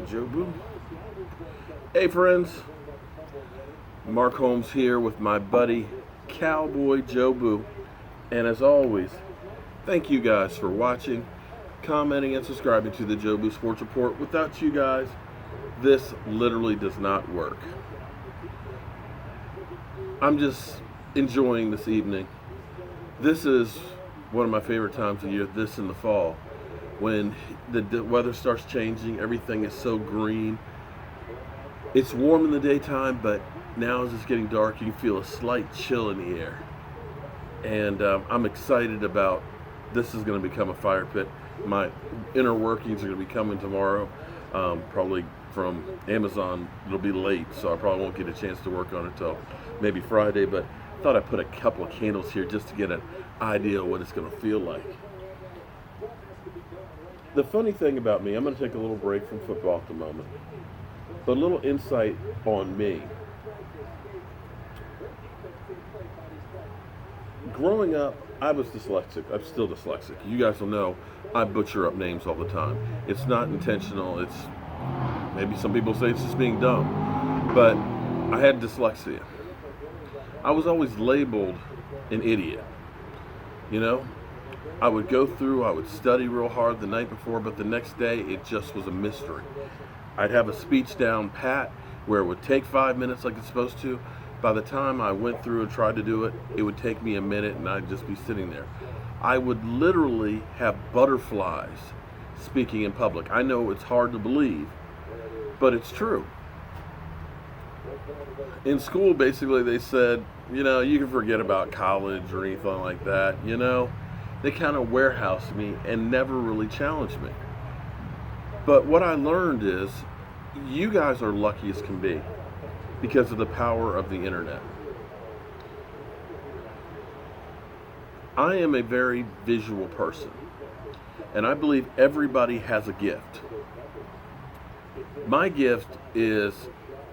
Joe Boo. Hey friends, Mark Holmes here with my buddy Cowboy Joe Boo, and as always, thank you guys for watching, commenting, and subscribing to the Joe Boo Sports Report. Without you guys, this literally does not work. I'm just enjoying this evening. This is one of my favorite times of year, this in the fall, when the weather starts changing, everything is so green. It's warm in the daytime, but now as it's getting dark, you can feel a slight chill in the air. And I'm excited about this is going to become a fire pit. My inner workings are going to be coming tomorrow, probably from Amazon. It'll be late, so I probably won't get a chance to work on it until maybe Friday, but I thought I'd put a couple of candles here just to get an idea of what it's going to feel like. The funny thing about me, I'm going to take a little break from football at the moment, but a little insight on me. Growing up, I was dyslexic. I'm still dyslexic. You guys will know I butcher up names all the time. It's not intentional. It's maybe some people say it's just being dumb, but I had dyslexia. I was always labeled an idiot. You know, I would go through, I would study real hard the night before, but the next day it just was a mystery. I'd have a speech down pat where it would take 5 minutes like it's supposed to. By the time I went through and tried to do it, it would take me a minute and I'd just be sitting there. I would literally have butterflies speaking in public. I know it's hard to believe, but it's true. In school, basically, they said, you know, you can forget about college or anything like that, you know. They kind of warehoused me and never really challenged me. But what I learned is, you guys are lucky as can be because of the power of the internet. I am a very visual person, and I believe everybody has a gift. My gift is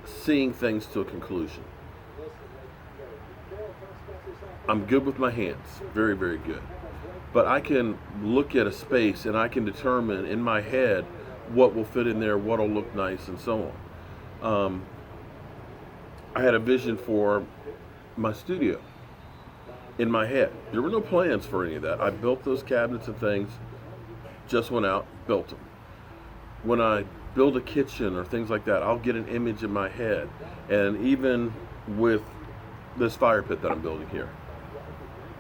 seeing things to a conclusion. I'm good with my hands, very, very good. But I can look at a space and I can determine in my head what will fit in there, what will look nice, and so on. I had a vision for my studio in my head. There were no plans for any of that. I built those cabinets and things, just went out, built them. When I build a kitchen or things like that, I'll get an image in my head. And even with this fire pit that I'm building here,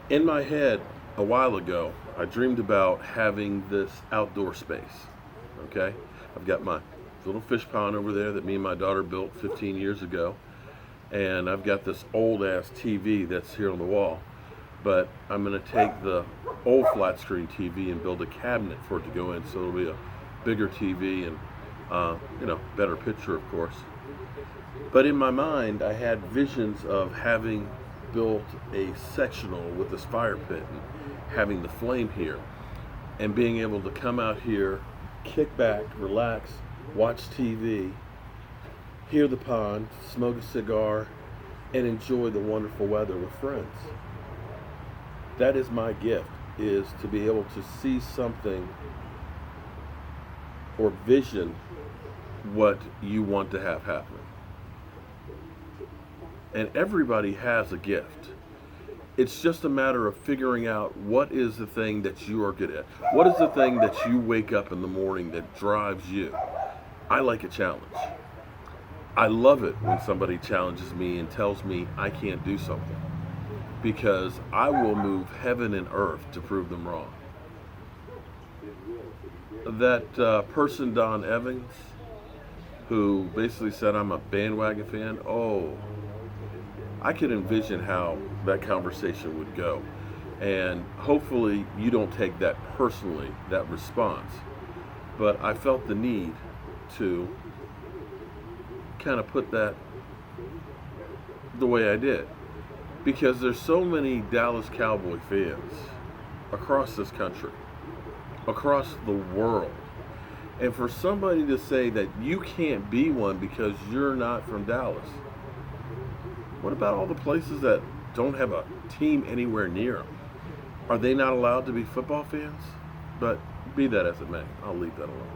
in my head a while ago, I dreamed about having this outdoor space. Okay, I've got my little fish pond over there that me and my daughter built 15 years ago, and I've got this old ass TV that's here on the wall, but I'm going to take the old flat screen TV and build a cabinet for it to go in, so it'll be a bigger TV and you know, better picture, of course. But in my mind, I had visions of having built a sectional with this fire pit and having the flame here and being able to come out here, kick back, relax, watch TV, hear the pond, smoke a cigar, and enjoy the wonderful weather with friends. That is my gift, is to be able to see something or vision what you want to have happen. And everybody has a gift. It's just a matter of figuring out what is the thing that you are good at. What is the thing that you wake up in the morning that drives you? I like a challenge. I love it when somebody challenges me and tells me I can't do something, because I will move heaven and earth to prove them wrong. That person, Don Evans, who basically said I'm a bandwagon fan, I could envision how that conversation would go. And hopefully you don't take that personally, that response. But I felt the need to kind of put that the way I did, because there's so many Dallas Cowboy fans across this country, across the world. And for somebody to say that you can't be one because you're not from Dallas, what about all the places that don't have a team anywhere near them. Are they not allowed to be football fans? But be that as it may, I'll leave that alone.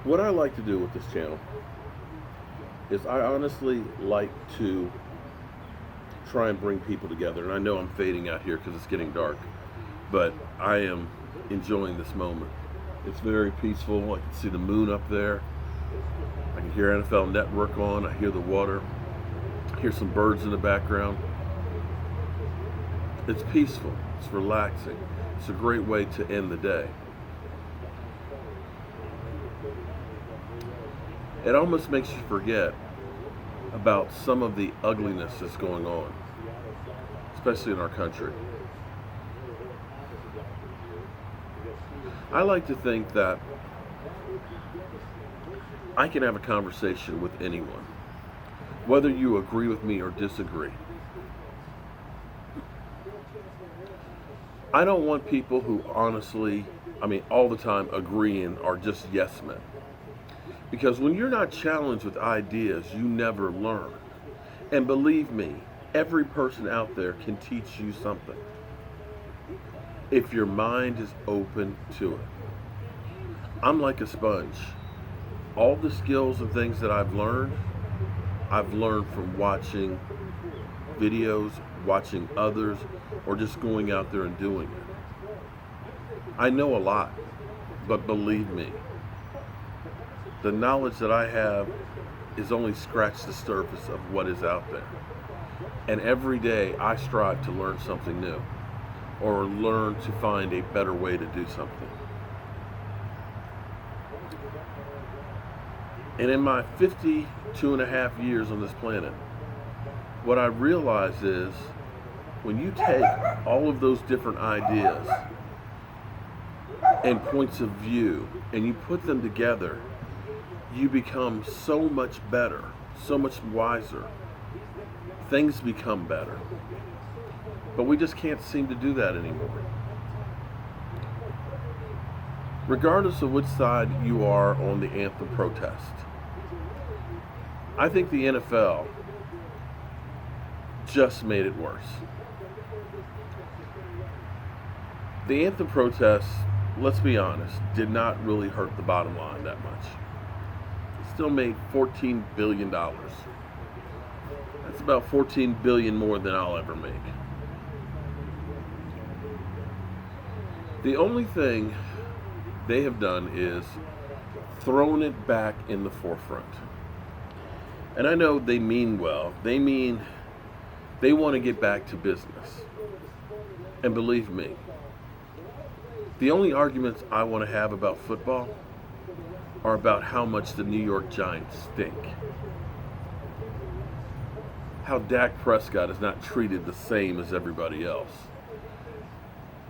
What I like to do with this channel is I honestly like to try and bring people together. And I know I'm fading out here because it's getting dark, but I am enjoying this moment. It's very peaceful. I can see the moon up there. I can hear NFL Network on. I hear the water. I hear some birds in the background. It's peaceful. It's relaxing. It's a great way to end the day. It almost makes you forget about some of the ugliness that's going on, especially in our country. I like to think that I can have a conversation with anyone, whether you agree with me or disagree. I don't want people who honestly, all the time agreeing are just yes men. Because when you're not challenged with ideas, you never learn. And believe me, every person out there can teach you something if your mind is open to it. I'm like a sponge. All the skills and things that I've learned from watching videos, watching others, or just going out there and doing it. I know a lot, but believe me, the knowledge that I have is only scratched the surface of what is out there. And every day I strive to learn something new or learn to find a better way to do something. And in my 52 and a half years on this planet, what I realize is when you take all of those different ideas and points of view and you put them together, you become so much better, so much wiser. Things become better. But we just can't seem to do that anymore. Regardless of which side you are on the Anthem protest, I think the NFL just made it worse. The Anthem protest, let's be honest, did not really hurt the bottom line that much. Still made $14 billion. That's about $14 billion more than I'll ever make. The only thing they have done is thrown it back in the forefront. And I know they mean well. They want to get back to business. And believe me, the only arguments I want to have about football are about how much the New York Giants stink. How Dak Prescott is not treated the same as everybody else.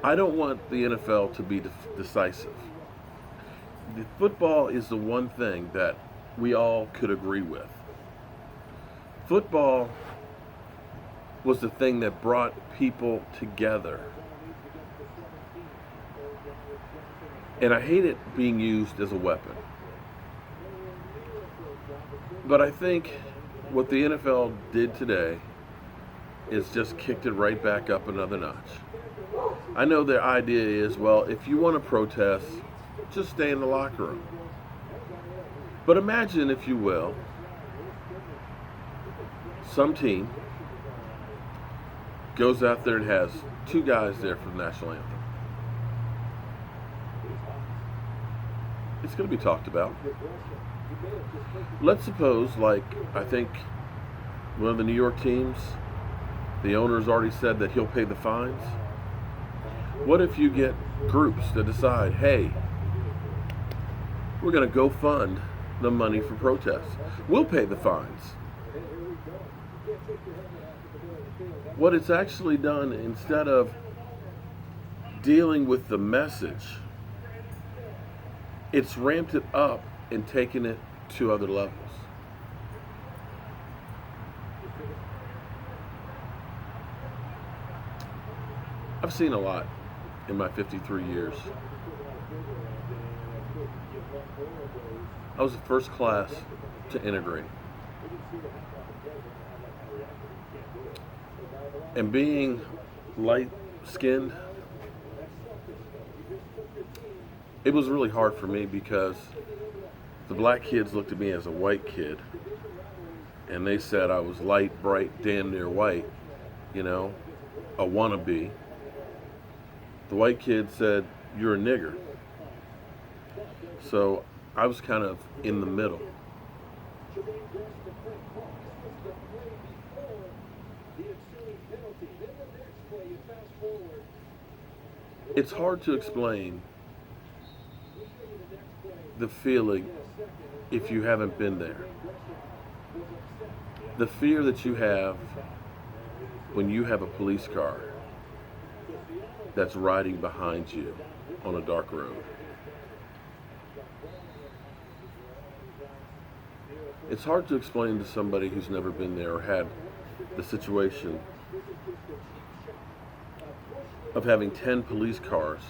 I don't want the NFL to be decisive. The football is the one thing that we all could agree with. Football was the thing that brought people together. And I hate it being used as a weapon. But I think what the NFL did today is just kicked it right back up another notch. I know their idea is, well, if you want to protest, just stay in the locker room. But imagine, if you will, some team goes out there and has two guys there for the national anthem. It's going to be talked about. Let's suppose, like, I think one of the New York teams, the owner's already said that he'll pay the fines. What if you get groups that decide, hey, we're going to go fund the money for protests. We'll pay the fines. What it's actually done, instead of dealing with the message, it's ramped it up and taken it to other levels. I've seen a lot. in my 53 years. I was the first class to integrate. And being light-skinned, it was really hard for me because the black kids looked at me as a white kid, and they said I was light, bright, damn near white, you know, a wannabe. The white kid said, "You're a nigger." So I was kind of in the middle. It's hard to explain the feeling if you haven't been there. The fear that you have when you have a police car that's riding behind you on a dark road. It's hard to explain to somebody who's never been there or had the situation of having 10 police cars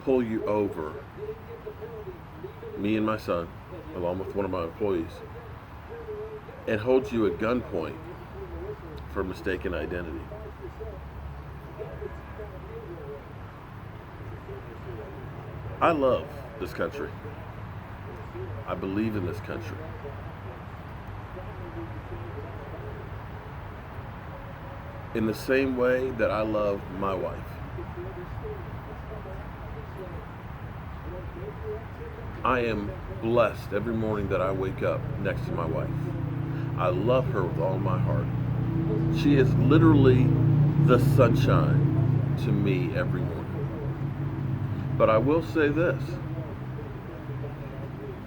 pull you over, me and my son, along with one of my employees, and hold you at gunpoint for mistaken identity. I love this country. I believe in this country. In the same way that I love my wife. I am blessed every morning that I wake up next to my wife. I love her with all my heart. She is literally the sunshine to me every morning. But I will say this.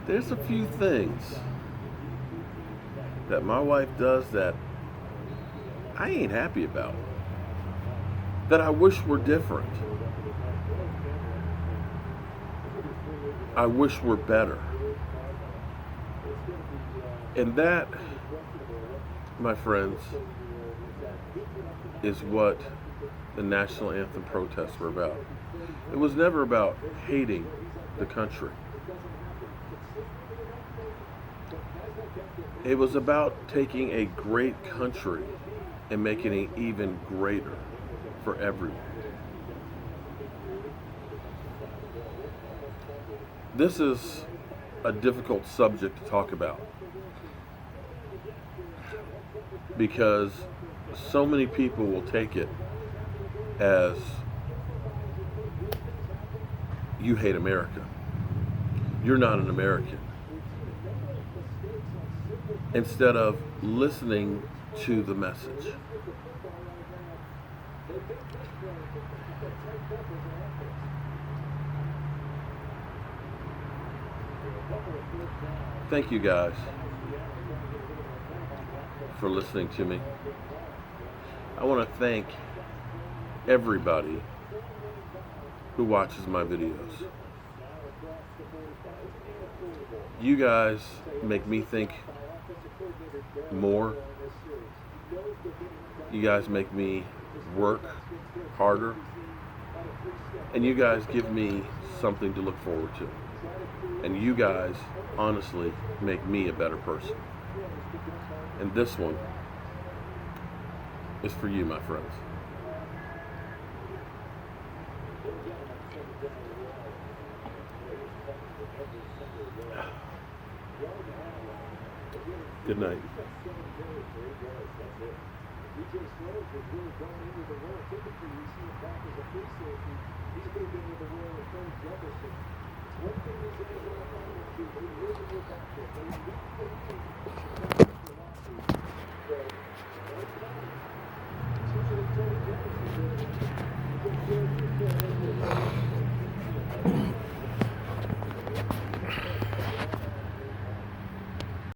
There's a few things that my wife does that I ain't happy about, that I wish were different. I wish were better. And that, my friends, is what the national anthem protests were about. It was never about hating the country. It was about taking a great country and making it even greater for everyone. This is a difficult subject to talk about because so many people will take it as you hate America. You're not an American. Instead of listening to the message. Thank you guys for listening to me. I want to thank everybody who watches my videos. You guys make me think more. You guys make me work harder. And you guys give me something to look forward to. And you guys honestly make me a better person. And this one is for you, my friends. Good night. He's going to be with the Royal Jefferson.